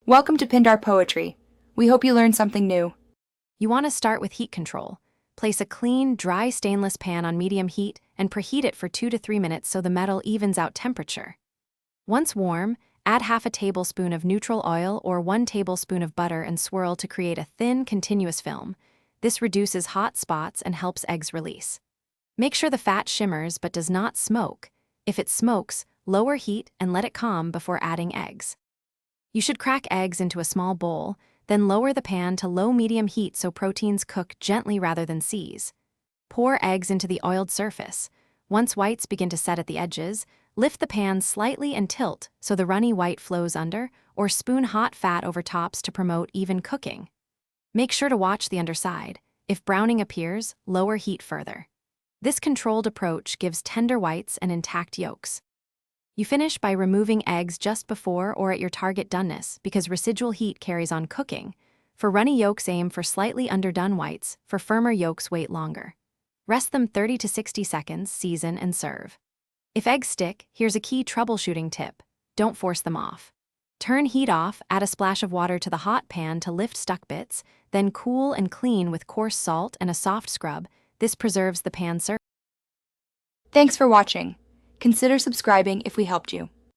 Welcome to Pindar Poetry. We hope you learned something new. You want to start with heat control. Place a clean, dry stainless pan on medium heat and preheat it for 2 to 3 minutes so the metal evens out temperature. Once warm, add half a tablespoon of neutral oil or 1 tablespoon of butter and swirl to create a thin, continuous film. This reduces hot spots and helps eggs release. Make sure the fat shimmers but does not smoke. If it smokes, lower heat and let it calm before adding eggs. You should crack eggs into a small bowl, then lower the pan to low-medium heat so proteins cook gently rather than seize. Pour eggs into the oiled surface. Once whites begin to set at the edges, lift the pan slightly and tilt so the runny white flows under, or spoon hot fat over tops to promote even cooking. Make sure to watch the underside. If browning appears, lower heat further. This controlled approach gives tender whites and intact yolks. You finish by removing eggs just before or at your target doneness because residual heat carries on cooking. For runny yolks, aim for slightly underdone whites. For firmer yolks, wait longer. Rest them 30 to 60 seconds, season, and serve. If eggs stick, here's a key troubleshooting tip. Don't force them off. Turn heat off, add a splash of water to the hot pan to lift stuck bits, then cool and clean with coarse salt and a soft scrub. This preserves the pan surface. Thanks for watching. Consider subscribing if we helped you.